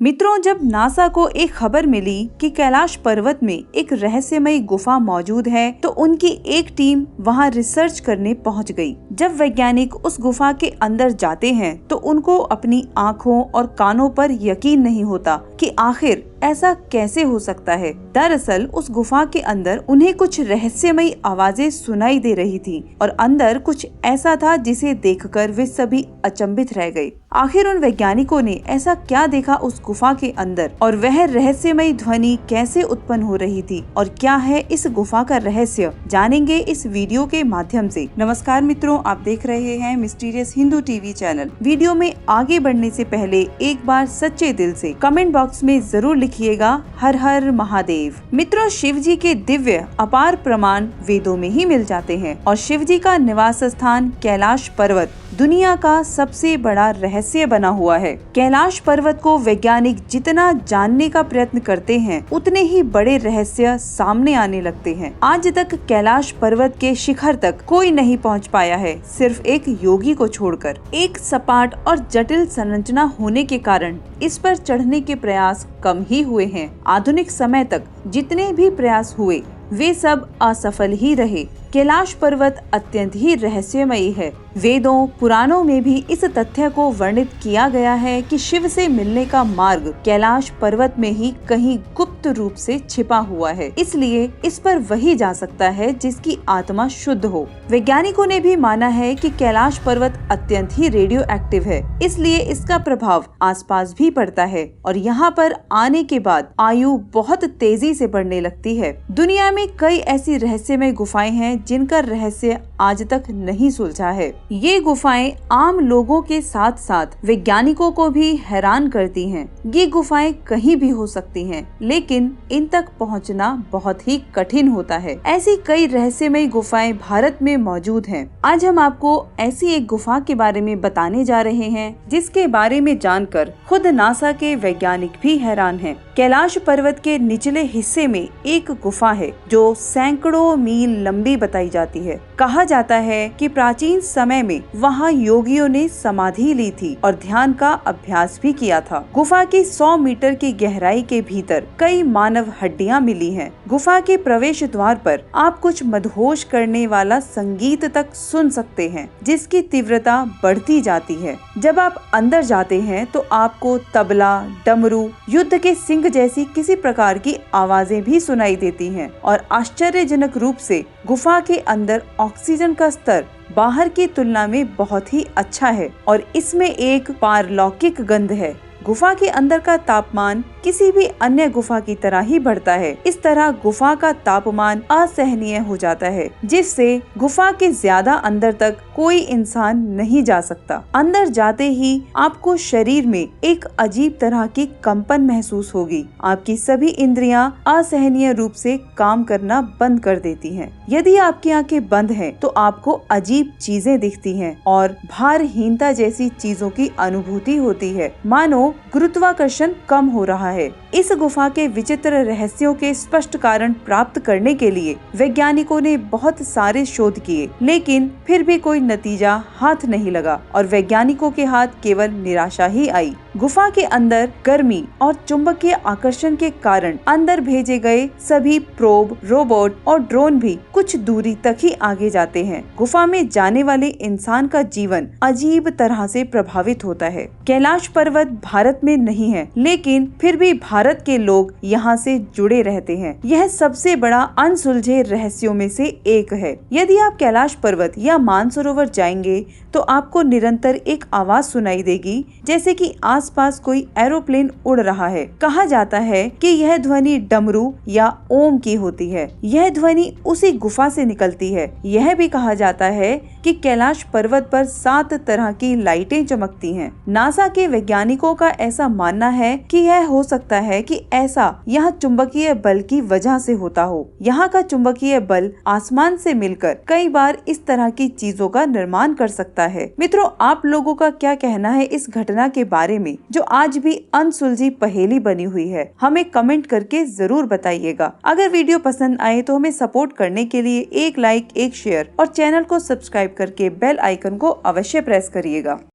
मित्रों, जब नासा को एक खबर मिली कि कैलाश पर्वत में एक रहस्यमयी गुफा मौजूद है तो उनकी एक टीम वहां रिसर्च करने पहुंच गई। जब वैज्ञानिक उस गुफा के अंदर जाते हैं तो उनको अपनी आँखों और कानों पर यकीन नहीं होता कि आखिर ऐसा कैसे हो सकता है। दरअसल उस गुफा के अंदर उन्हें कुछ रहस्यमयी आवाजें सुनाई दे रही थी और अंदर कुछ ऐसा था जिसे देखकर वे सभी अचंभित रह गए। आखिर उन वैज्ञानिकों ने ऐसा क्या देखा उस गुफा के अंदर और वह रहस्यमयी ध्वनि कैसे उत्पन्न हो रही थी और क्या है इस गुफा का रहस्य, जानेंगे इस वीडियो के माध्यम से। नमस्कार मित्रों, आप देख रहे हैं mysterious Hindu TV channel. Video में आगे बढ़ने से पहले एक बार सच्चे दिल से कमेंट बॉक्स में जरूर लिखिएगा हर हर महादेव। मित्रों, शिव जी के दिव्य अपार प्रमाण वेदों में ही मिल जाते हैं और शिव जी का निवास स्थान कैलाश पर्वत दुनिया का सबसे बड़ा रहस्य बना हुआ है। कैलाश पर्वत को वैज्ञानिक जितना जानने का प्रयत्न करते हैं उतने ही बड़े रहस्य सामने आने लगते हैं। आज तक कैलाश पर्वत के शिखर तक कोई नहीं पहुंच पाया है, सिर्फ एक योगी को छोड़कर। एक सपाट और जटिल संरचना होने के कारण इस पर चढ़ने के प्रयास कम ही हुए हैं। आधुनिक समय तक जितने भी प्रयास हुए वे सब असफल ही रहे। कैलाश पर्वत अत्यंत ही रहस्यमयी है। वेदों पुराणों में भी इस तथ्य को वर्णित किया गया है कि शिव से मिलने का मार्ग कैलाश पर्वत में ही कहीं गुप्त रूप से छिपा हुआ है, इसलिए इस पर वही जा सकता है जिसकी आत्मा शुद्ध हो। वैज्ञानिकों ने भी माना है कि कैलाश पर्वत अत्यंत ही रेडियो एक्टिव है, इसलिए इसका प्रभाव आसपास भी पड़ता है और यहाँ पर आने के बाद आयु बहुत तेजी से बढ़ने लगती है। दुनिया में कई ऐसी रहस्यमय गुफाएं हैं जिनका रहस्य आज तक नहीं सुलझा है। ये गुफाएं आम लोगों के साथ साथ वैज्ञानिकों को भी हैरान करती हैं। ये गुफाएं कहीं भी हो सकती हैं, लेकिन इन तक पहुंचना बहुत ही कठिन होता है। ऐसी कई रहस्यमय गुफाएं भारत में मौजूद हैं। आज हम आपको ऐसी एक गुफा के बारे में बताने जा रहे हैं जिसके बारे में जानकर खुद नासा के वैज्ञानिक भी हैरान हैं। कैलाश पर्वत के निचले हिस्से में एक गुफा है जो सैकड़ों मील लंबी बताई जाती है। कहा जाता है कि प्राचीन समय में वहाँ योगियों ने समाधि ली थी और ध्यान का अभ्यास भी किया था। गुफा की 100 मीटर की गहराई के भीतर कई मानव हड्डियां मिली हैं। गुफा के प्रवेश द्वार पर आप कुछ मदहोश करने वाला संगीत तक सुन सकते हैं जिसकी तीव्रता बढ़ती जाती है। जब आप अंदर जाते हैं तो आपको तबला, डमरू, युद्ध के सिंह जैसी किसी प्रकार की आवाजें भी सुनाई देती हैं और आश्चर्यजनक रूप से गुफा के अंदर ऑक्सीजन का स्तर बाहर की तुलना में बहुत ही अच्छा है और इसमें एक पारलौकिक गंध है। गुफा के अंदर का तापमान किसी भी अन्य गुफा की तरह ही बढ़ता है। इस तरह गुफा का तापमान असहनीय हो जाता है जिससे गुफा के ज्यादा अंदर तक कोई इंसान नहीं जा सकता। अंदर जाते ही आपको शरीर में एक अजीब तरह की कंपन महसूस होगी। आपकी सभी इंद्रियां असहनीय रूप से काम करना बंद कर देती हैं। यदि आपकी आंखें बंद हैं तो आपको अजीब चीजें दिखती हैं और भारहीनता जैसी चीजों की अनुभूति होती है, मानो गुरुत्वाकर्षण कम हो रहा है। इस गुफा के विचित्र रहस्यों के स्पष्ट कारण प्राप्त करने के लिए वैज्ञानिकों ने बहुत सारे शोध किए, लेकिन फिर भी कोई नतीजा हाथ नहीं लगा और वैज्ञानिकों के हाथ केवल निराशा ही आई। गुफा के अंदर गर्मी और चुंबकीय आकर्षण के कारण अंदर भेजे गए सभी प्रोब, रोबोट और ड्रोन भी कुछ दूरी तक ही आगे जाते हैं। गुफा में जाने वाले इंसान का जीवन अजीब तरह से प्रभावित होता है। कैलाश पर्वत भारत में नहीं है, लेकिन फिर भी भारत के लोग यहाँ से जुड़े रहते हैं। यह सबसे बड़ा अनसुलझे रहस्यों में से एक है। यदि आप कैलाश पर्वत या मानसरोवर जाएंगे तो आपको निरंतर एक आवाज सुनाई देगी जैसे कि आसपास कोई एरोप्लेन उड़ रहा है। कहा जाता है कि यह ध्वनि डमरू या ओम की होती है। यह ध्वनि उसी गुफा से निकलती है। यह भी कहा जाता है कि कैलाश पर्वत पर 7 तरह की लाइटें चमकती हैं। नासा के वैज्ञानिकों का ऐसा मानना है कि यह हो सकता है कि ऐसा यहाँ चुंबकीय बल की वजह से होता हो। यहाँ का चुंबकीय बल आसमान से मिलकर कई बार इस तरह की चीजों का निर्माण कर सकता है। मित्रों, आप लोगों का क्या कहना है इस घटना के बारे में जो आज भी अनसुलझी पहेली बनी हुई है? हमें कमेंट करके जरूर बताइएगा। अगर वीडियो पसंद आए तो हमें सपोर्ट करने के लिए एक लाइक, एक शेयर और चैनल को सब्सक्राइब करके बेल आइकन को अवश्य प्रेस करिएगा।